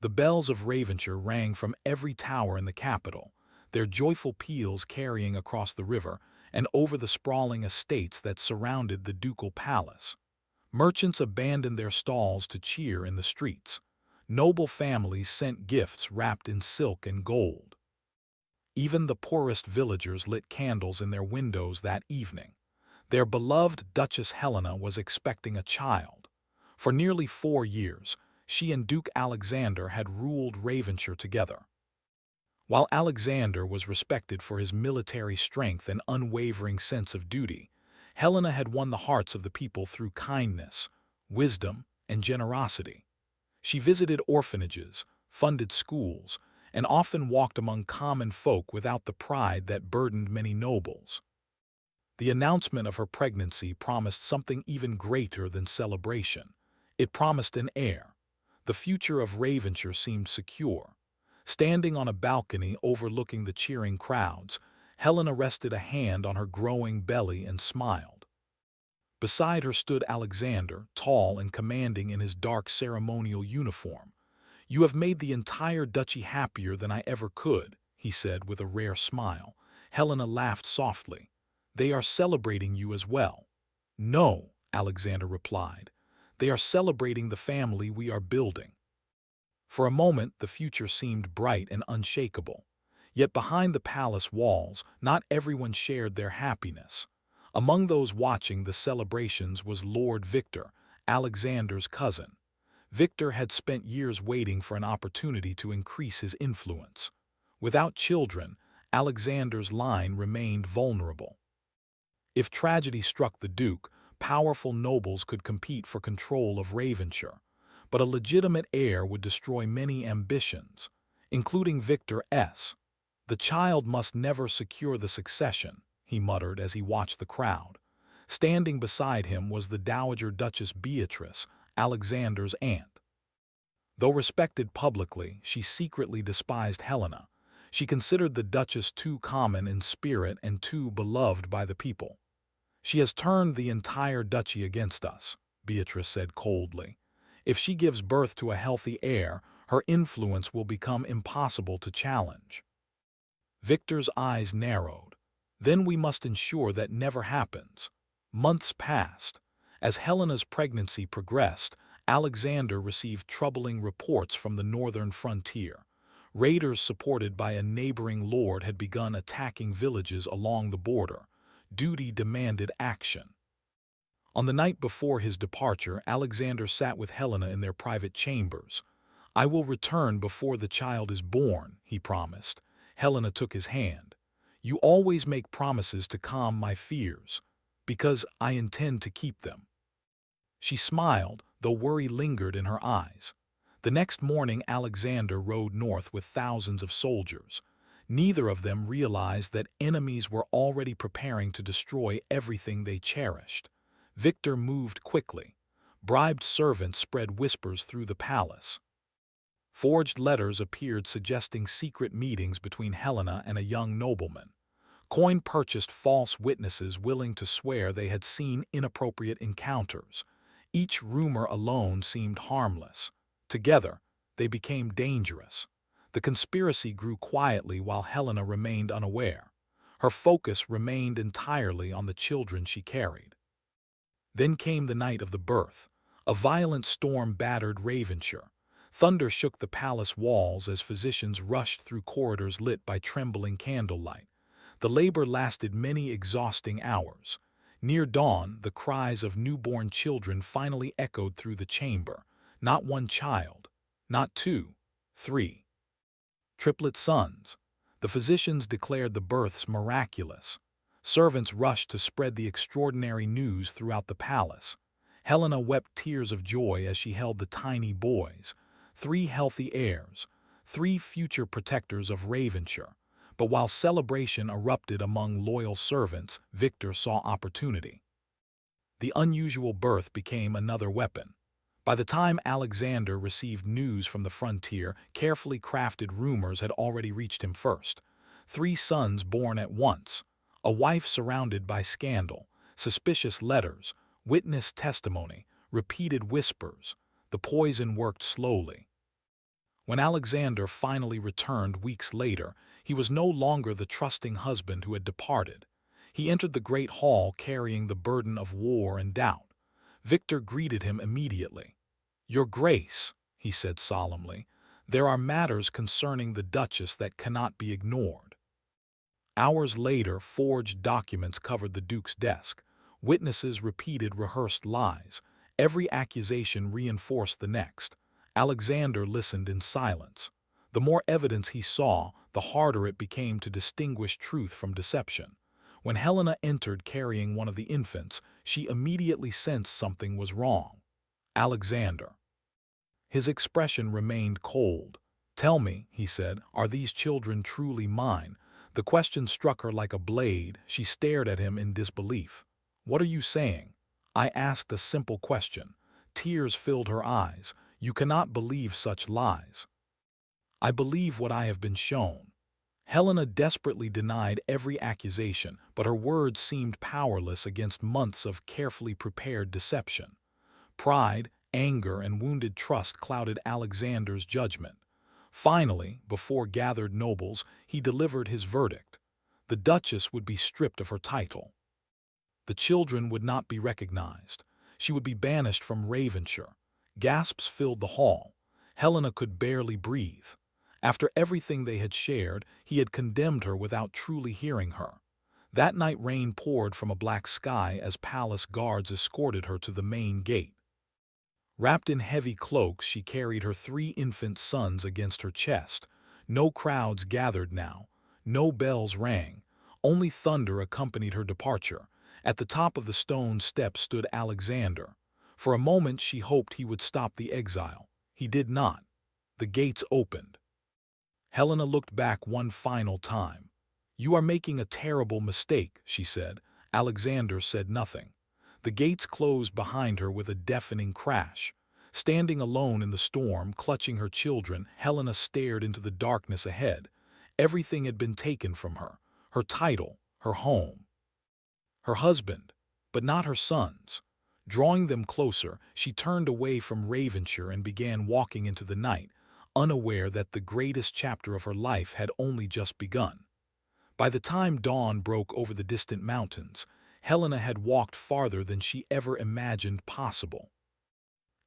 The bells of Ravenshire rang from every tower in the capital, their joyful peals carrying across the river and over the sprawling estates that surrounded the ducal palace. Merchants abandoned their stalls to cheer in the streets. Noble families sent gifts wrapped in silk and gold. Even the poorest villagers lit candles in their windows that evening. Their beloved Duchess Helena was expecting a child. For nearly 4 years, she and Duke Alexander had ruled Ravenshire together. While Alexander was respected for his military strength and unwavering sense of duty, Helena had won the hearts of the people through kindness, wisdom, and generosity. She visited orphanages, funded schools, and often walked among common folk without the pride that burdened many nobles. The announcement of her pregnancy promised something even greater than celebration. It promised an heir. The future of Ravenshire seemed secure. Standing on a balcony overlooking the cheering crowds, Helena rested a hand on her growing belly and smiled. Beside her stood Alexander, tall and commanding in his dark ceremonial uniform. "You have made the entire duchy happier than I ever could," he said with a rare smile. Helena laughed softly. "They are celebrating you as well." "No," Alexander replied. "They are celebrating the family we are building." For a moment, the future seemed bright and unshakable. Yet behind the palace walls, not everyone shared their happiness. Among those watching the celebrations was Lord Victor, Alexander's cousin. Victor had spent years waiting for an opportunity to increase his influence. Without children, Alexander's line remained vulnerable. If tragedy struck the Duke, powerful nobles could compete for control of Ravenshire. But a legitimate heir would destroy many ambitions, including Victor's. "The child must never secure the succession," he muttered as he watched the crowd. Standing beside him was the Dowager Duchess Beatrice, Alexander's aunt. Though respected publicly, she secretly despised Helena. She considered the Duchess too common in spirit and too beloved by the people. "She has turned the entire duchy against us," Beatrice said coldly. "If she gives birth to a healthy heir, her influence will become impossible to challenge." Victor's eyes narrowed. "Then we must ensure that never happens." Months passed. As Helena's pregnancy progressed, Alexander received troubling reports from the northern frontier. Raiders supported by a neighboring lord had begun attacking villages along the border. Duty demanded action. On the night before his departure, Alexander sat with Helena in their private chambers. "I will return before the child is born," he promised. Helena took his hand. "You always make promises to calm my fears, because I intend to keep them." She smiled, though worry lingered in her eyes. The next morning, Alexander rode north with thousands of soldiers. Neither of them realized that enemies were already preparing to destroy everything they cherished. Victor moved quickly. Bribed servants spread whispers through the palace. Forged letters appeared suggesting secret meetings between Helena and a young nobleman. Coin purchased false witnesses willing to swear they had seen inappropriate encounters. Each rumor alone seemed harmless. Together, they became dangerous. The conspiracy grew quietly while Helena remained unaware. Her focus remained entirely on the children she carried. Then came the night of the birth. A violent storm battered Ravenshire. Thunder shook the palace walls as physicians rushed through corridors lit by trembling candlelight. The labor lasted many exhausting hours. Near dawn, the cries of newborn children finally echoed through the chamber. Not one child, not two, three. Triplet sons. The physicians declared the births miraculous. Servants rushed to spread the extraordinary news throughout the palace. Helena wept tears of joy as she held the tiny boys. 3 healthy heirs, 3 future protectors of Ravenshire. But while celebration erupted among loyal servants, Victor saw opportunity. The unusual birth became another weapon. By the time Alexander received news from the frontier, carefully crafted rumors had already reached him first. 3 sons born at once, a wife surrounded by scandal, suspicious letters, witness testimony, repeated whispers. The poison worked slowly. When Alexander finally returned weeks later, he was no longer the trusting husband who had departed. He entered the great hall carrying the burden of war and doubt. Victor greeted him immediately. "Your Grace," he said solemnly, "there are matters concerning the Duchess that cannot be ignored." Hours later, forged documents covered the Duke's desk. Witnesses repeated rehearsed lies. Every accusation reinforced the next. Alexander listened in silence. The more evidence he saw, the harder it became to distinguish truth from deception. When Helena entered carrying one of the infants, she immediately sensed something was wrong. Alexander. His expression remained cold. "Tell me," he said, "are these children truly mine?" The question struck her like a blade. She stared at him in disbelief. "What are you saying?" "I asked a simple question." Tears filled her eyes. "You cannot believe such lies." "I believe what I have been shown." Helena desperately denied every accusation, but her words seemed powerless against months of carefully prepared deception. Pride, anger, and wounded trust clouded Alexander's judgment. Finally, before gathered nobles, he delivered his verdict. The Duchess would be stripped of her title. The children would not be recognized. She would be banished from Ravenshire. Gasps filled the hall. Helena could barely breathe. After everything they had shared, he had condemned her without truly hearing her. That night rain poured from a black sky as palace guards escorted her to the main gate. Wrapped in heavy cloaks, she carried her 3 infant sons against her chest. No crowds gathered now. No bells rang. Only thunder accompanied her departure. At the top of the stone steps stood Alexander. For a moment she hoped he would stop the exile. He did not. The gates opened. Helena looked back one final time. "You are making a terrible mistake," she said. Alexander said nothing. The gates closed behind her with a deafening crash. Standing alone in the storm, clutching her children, Helena stared into the darkness ahead. Everything had been taken from her. Her title, her home, her husband, but not her sons. Drawing them closer, she turned away from Ravenshire and began walking into the night, unaware that the greatest chapter of her life had only just begun. By the time dawn broke over the distant mountains, Helena had walked farther than she ever imagined possible.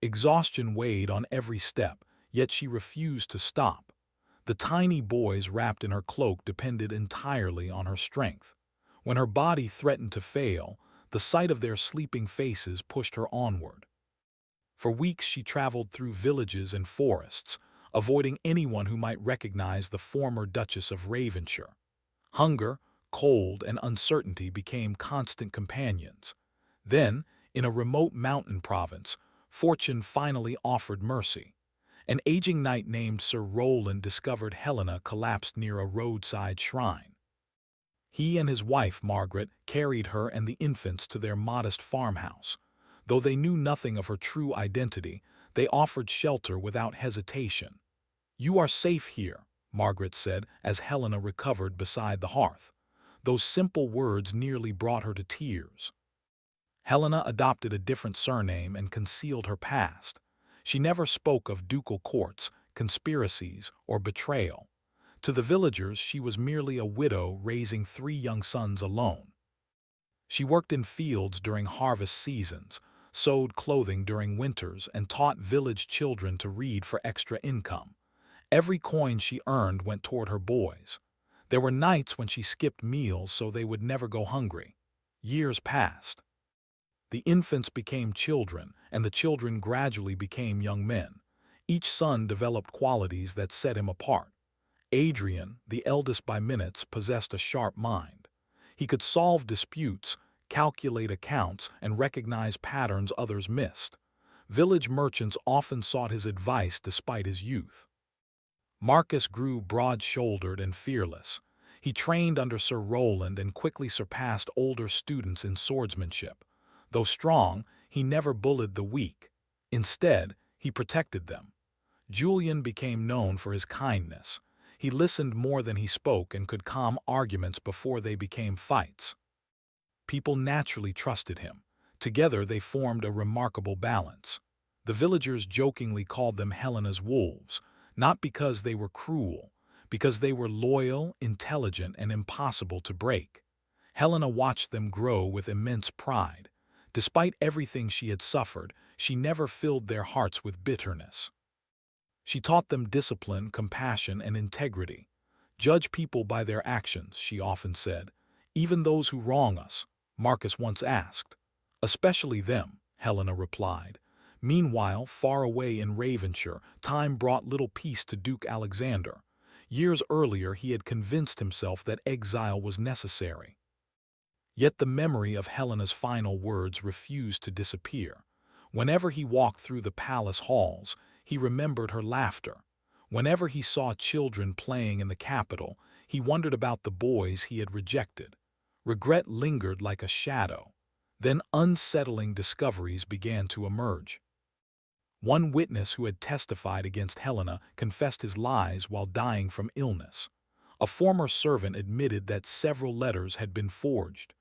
Exhaustion weighed on every step, yet she refused to stop. The tiny boys wrapped in her cloak depended entirely on her strength. When her body threatened to fail, the sight of their sleeping faces pushed her onward. For weeks she traveled through villages and forests, avoiding anyone who might recognize the former Duchess of Ravenshire. Hunger, cold, and uncertainty became constant companions. Then, in a remote mountain province, fortune finally offered mercy. An aging knight named Sir Roland discovered Helena collapsed near a roadside shrine. He and his wife, Margaret, carried her and the infants to their modest farmhouse. Though they knew nothing of her true identity, they offered shelter without hesitation. "You are safe here," Margaret said as Helena recovered beside the hearth. Those simple words nearly brought her to tears. Helena adopted a different surname and concealed her past. She never spoke of ducal courts, conspiracies, or betrayal. To the villagers, she was merely a widow raising 3 young sons alone. She worked in fields during harvest seasons, sewed clothing during winters, and taught village children to read for extra income. Every coin she earned went toward her boys. There were nights when she skipped meals so they would never go hungry. Years passed. The infants became children, and the children gradually became young men. Each son developed qualities that set him apart. Adrian, the eldest by minutes, possessed a sharp mind. He could solve disputes, calculate accounts, and recognize patterns others missed. Village merchants often sought his advice despite his youth. Marcus grew broad-shouldered and fearless. He trained under Sir Roland and quickly surpassed older students in swordsmanship. Though strong, he never bullied the weak. Instead, he protected them. Julian became known for his kindness. He listened more than he spoke and could calm arguments before they became fights. People naturally trusted him. Together they formed a remarkable balance. The villagers jokingly called them Helena's wolves. Not because they were cruel, because they were loyal, intelligent, and impossible to break. Helena watched them grow with immense pride. Despite everything she had suffered, she never filled their hearts with bitterness. She taught them discipline, compassion, and integrity. Judge people by their actions, she often said. Even those who wrong us, Marcus once asked. Especially them, Helena replied. Meanwhile, far away in Ravenshire, time brought little peace to Duke Alexander. Years earlier, he had convinced himself that exile was necessary. Yet the memory of Helena's final words refused to disappear. Whenever he walked through the palace halls, he remembered her laughter. Whenever he saw children playing in the capital, he wondered about the boys he had rejected. Regret lingered like a shadow. Then unsettling discoveries began to emerge. One witness who had testified against Helena confessed his lies while dying from illness. A former servant admitted that several letters had been forged.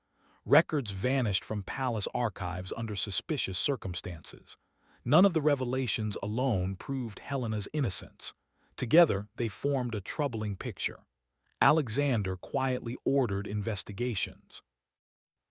Records vanished from palace archives under suspicious circumstances. None of the revelations alone proved Helena's innocence. Together, they formed a troubling picture. Alexander quietly ordered investigations.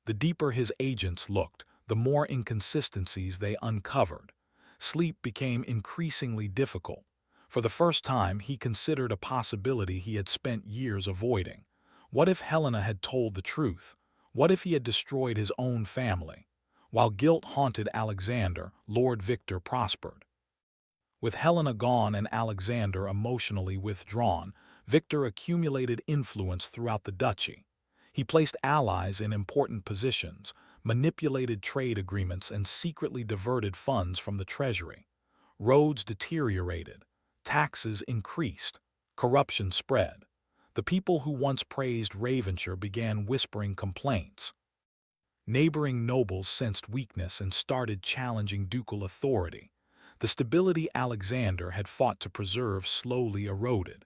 The deeper his agents looked, the more inconsistencies they uncovered. Sleep became increasingly difficult. For the first time, he considered a possibility he had spent years avoiding. What if Helena had told the truth? What if he had destroyed his own family? While guilt haunted Alexander, Lord Victor prospered. With Helena gone and Alexander emotionally withdrawn, Victor accumulated influence throughout the duchy. He placed allies in important positions, manipulated trade agreements, and secretly diverted funds from the treasury. Roads deteriorated, taxes increased, corruption spread. The people who once praised Ravenshire began whispering complaints. Neighboring nobles sensed weakness and started challenging ducal authority. The stability Alexander had fought to preserve slowly eroded.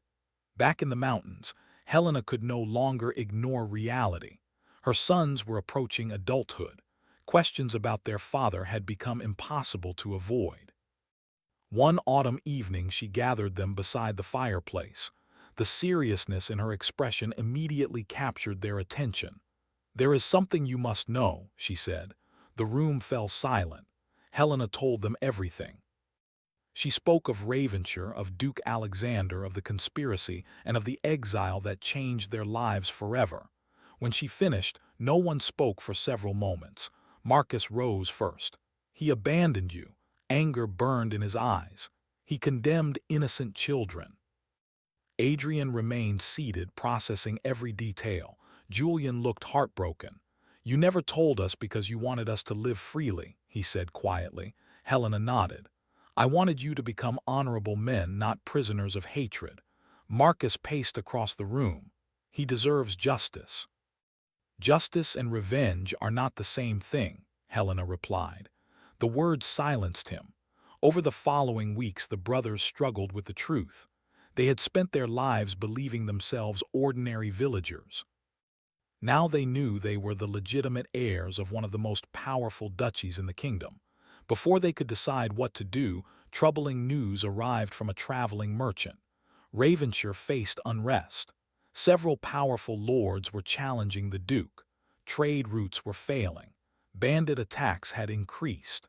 Back in the mountains, Helena could no longer ignore reality. Her sons were approaching adulthood. Questions about their father had become impossible to avoid. One autumn evening, she gathered them beside the fireplace. The seriousness in her expression immediately captured their attention. "There is something you must know," she said. The room fell silent. Helena told them everything. She spoke of Ravenshire, of Duke Alexander, of the conspiracy, and of the exile that changed their lives forever. When she finished, no one spoke for several moments. Marcus rose first. "He abandoned you." Anger burned in his eyes. "He condemned innocent children." Adrian remained seated, processing every detail. Julian looked heartbroken. "You never told us because you wanted us to live freely," he said quietly. Helena nodded. "I wanted you to become honorable men, not prisoners of hatred." Marcus paced across the room. "He deserves justice." "Justice and revenge are not the same thing," Helena replied. The words silenced him. Over the following weeks, the brothers struggled with the truth. They had spent their lives believing themselves ordinary villagers. Now they knew they were the legitimate heirs of one of the most powerful duchies in the kingdom. Before they could decide what to do, troubling news arrived from a traveling merchant. Ravenshire faced unrest. Several powerful lords were challenging the duke. Trade routes were failing. Bandit attacks had increased.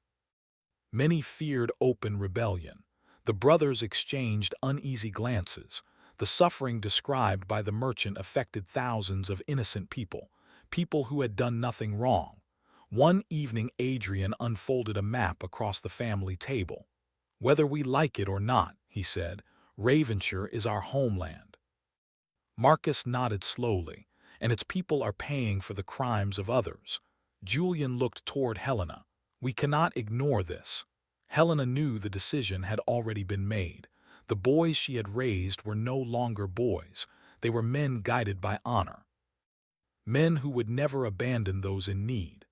Many feared open rebellion. The brothers exchanged uneasy glances. The suffering described by the merchant affected thousands of innocent people, people who had done nothing wrong. One evening, Adrian unfolded a map across the family table. "Whether we like it or not," he said, "Ravenshire is our homeland." Marcus nodded slowly. "And its people are paying for the crimes of others." Julian looked toward Helena. "We cannot ignore this." Helena knew the decision had already been made. The boys she had raised were no longer boys. They were men guided by honor. Men who would never abandon those in need.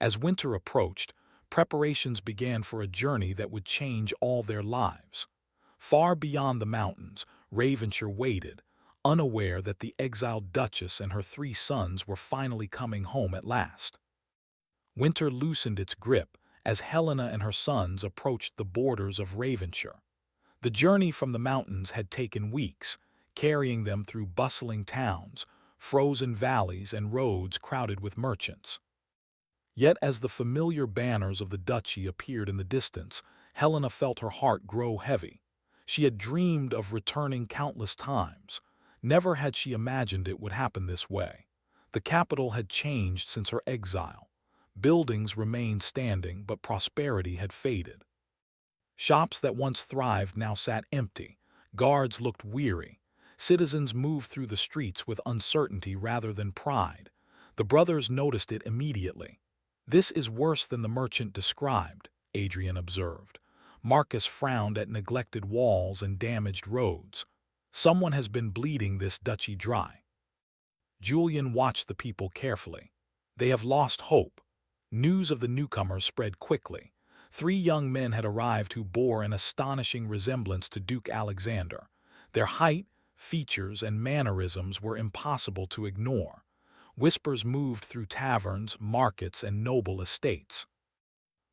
As winter approached, preparations began for a journey that would change all their lives. Far beyond the mountains, Ravenshire waited, unaware that the exiled Duchess and her 3 sons were finally coming home at last. Winter loosened its grip as Helena and her sons approached the borders of Ravenshire. The journey from the mountains had taken weeks, carrying them through bustling towns, frozen valleys, and roads crowded with merchants. Yet as the familiar banners of the duchy appeared in the distance, Helena felt her heart grow heavy. She had dreamed of returning countless times. Never had she imagined it would happen this way. The capital had changed since her exile. Buildings remained standing, but prosperity had faded. Shops that once thrived now sat empty. Guards looked weary. Citizens moved through the streets with uncertainty rather than pride. The brothers noticed it immediately. "This is worse than the merchant described," Adrian observed. Marcus frowned at neglected walls and damaged roads. "Someone has been bleeding this duchy dry." Julian watched the people carefully. "They have lost hope." News of the newcomers spread quickly. 3 young men had arrived who bore an astonishing resemblance to Duke Alexander. Their height, features, and mannerisms were impossible to ignore. Whispers moved through taverns, markets, and noble estates.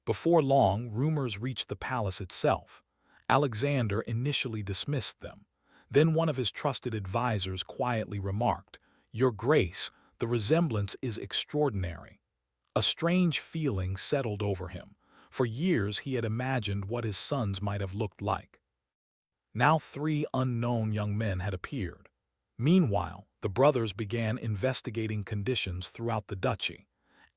Before long, rumors reached the palace itself. Alexander initially dismissed them. Then one of his trusted advisors quietly remarked, "Your Grace, the resemblance is extraordinary." A strange feeling settled over him. For years he had imagined what his sons might have looked like. Now 3 unknown young men had appeared. Meanwhile, the brothers began investigating conditions throughout the duchy.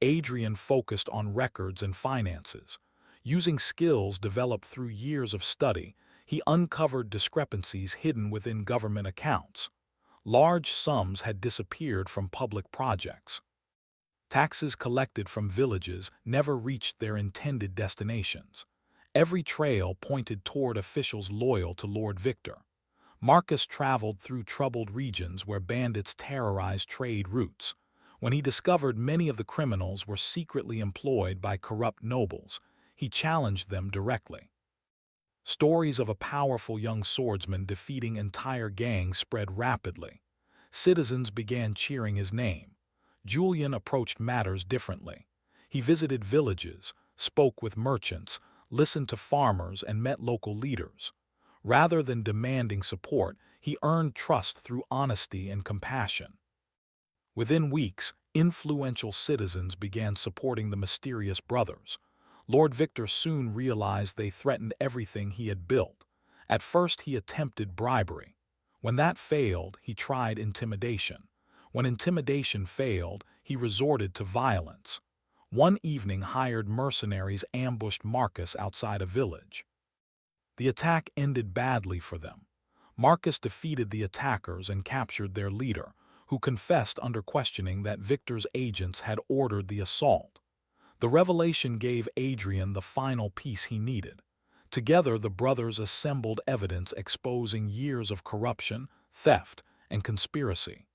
Adrian focused on records and finances. Using skills developed through years of study, he uncovered discrepancies hidden within government accounts. Large sums had disappeared from public projects. Taxes collected from villages never reached their intended destinations. Every trail pointed toward officials loyal to Lord Victor. Marcus traveled through troubled regions where bandits terrorized trade routes. When he discovered many of the criminals were secretly employed by corrupt nobles, he challenged them directly. Stories of a powerful young swordsman defeating entire gangs spread rapidly. Citizens began cheering his name. Julian approached matters differently. He visited villages, spoke with merchants, listened to farmers, and met local leaders. Rather than demanding support, he earned trust through honesty and compassion. Within weeks, influential citizens began supporting the mysterious brothers. Lord Victor soon realized they threatened everything he had built. At first he attempted bribery. When that failed, he tried intimidation. When intimidation failed, he resorted to violence. One evening, hired mercenaries ambushed Marcus outside a village. The attack ended badly for them. Marcus defeated the attackers and captured their leader, who confessed under questioning that Victor's agents had ordered the assault. The revelation gave Adrian the final piece he needed. Together, the brothers assembled evidence exposing years of corruption, theft, and conspiracy.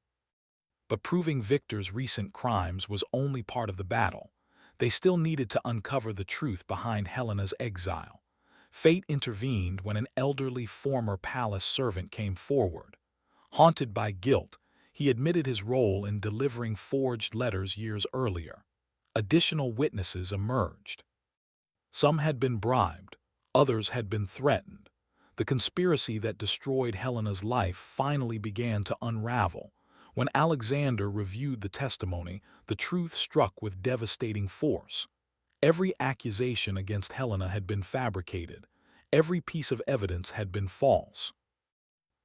But proving Victor's recent crimes was only part of the battle. They still needed to uncover the truth behind Helena's exile. Fate intervened when an elderly former palace servant came forward. Haunted by guilt, he admitted his role in delivering forged letters years earlier. Additional witnesses emerged. Some had been bribed, others had been threatened. The conspiracy that destroyed Helena's life finally began to unravel. When Alexander reviewed the testimony, the truth struck with devastating force. Every accusation against Helena had been fabricated. Every piece of evidence had been false.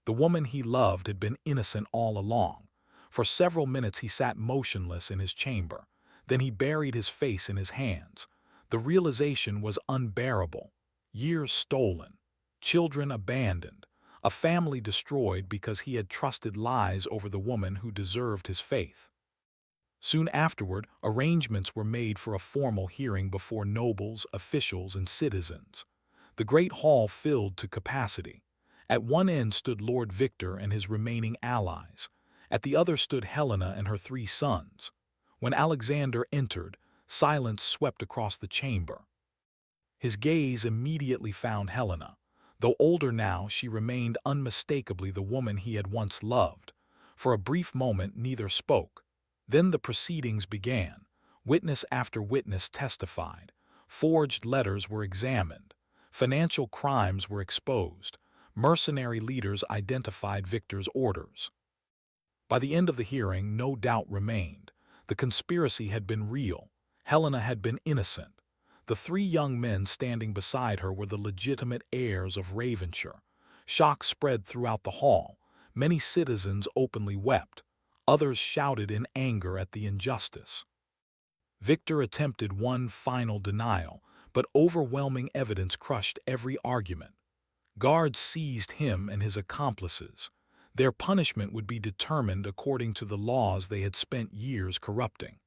The woman he loved had been innocent all along. For several minutes he sat motionless in his chamber. Then he buried his face in his hands. The realization was unbearable. Years stolen, children abandoned, a family destroyed because he had trusted lies over the woman who deserved his faith. Soon afterward, arrangements were made for a formal hearing before nobles, officials, and citizens. The great hall filled to capacity. At one end stood Lord Victor and his remaining allies. At the other stood Helena and her 3 sons. When Alexander entered, silence swept across the chamber. His gaze immediately found Helena. Though older now, she remained unmistakably the woman he had once loved. For a brief moment, neither spoke. Then the proceedings began. Witness after witness testified. Forged letters were examined. Financial crimes were exposed. Mercenary leaders identified Victor's orders. By the end of the hearing, no doubt remained. The conspiracy had been real. Helena had been innocent. The three young men standing beside her were the legitimate heirs of Ravenshire. Shock spread throughout the hall. Many citizens openly wept. Others shouted in anger at the injustice. Victor attempted one final denial, but overwhelming evidence crushed every argument. Guards seized him and his accomplices. Their punishment would be determined according to the laws they had spent years corrupting.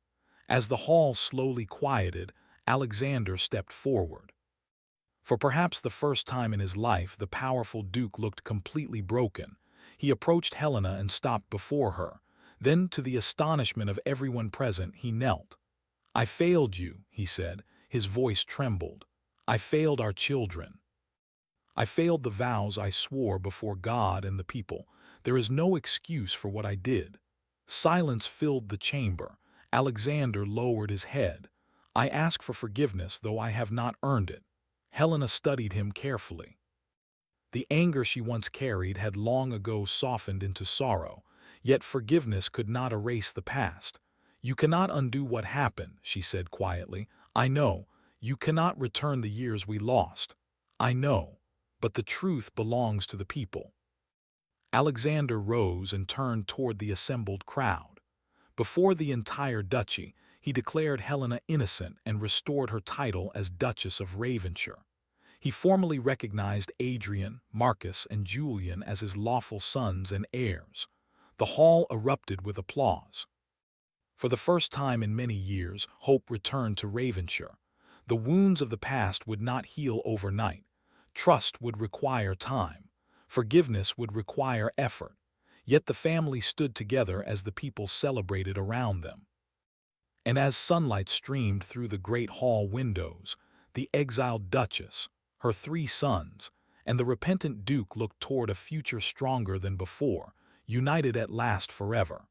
As the hall slowly quieted, Alexander stepped forward. For perhaps the first time in his life, the powerful Duke looked completely broken. He approached Helena and stopped before her. Then, to the astonishment of everyone present, he knelt. "I failed you," he said. His voice trembled. "I failed our children. I failed the vows I swore before God and the people. There is no excuse for what I did." Silence filled the chamber. Alexander lowered his head. "I ask for forgiveness, though I have not earned it." Helena studied him carefully. The anger she once carried had long ago softened into sorrow, yet forgiveness could not erase the past. "You cannot undo what happened," she said quietly. "I know. You cannot return the years we lost. I know. But the truth belongs to the people." Alexander rose and turned toward the assembled crowd. Before the entire duchy, he declared Helena innocent and restored her title as Duchess of Ravenshire. He formally recognized Adrian, Marcus, and Julian as his lawful sons and heirs. The hall erupted with applause. For the first time in many years, hope returned to Ravenshire. The wounds of the past would not heal overnight. Trust would require time. Forgiveness would require effort. Yet the family stood together as the people celebrated around them. And as sunlight streamed through the great hall windows, the exiled Duchess, her three sons, and the repentant Duke looked toward a future stronger than before, united at last forever.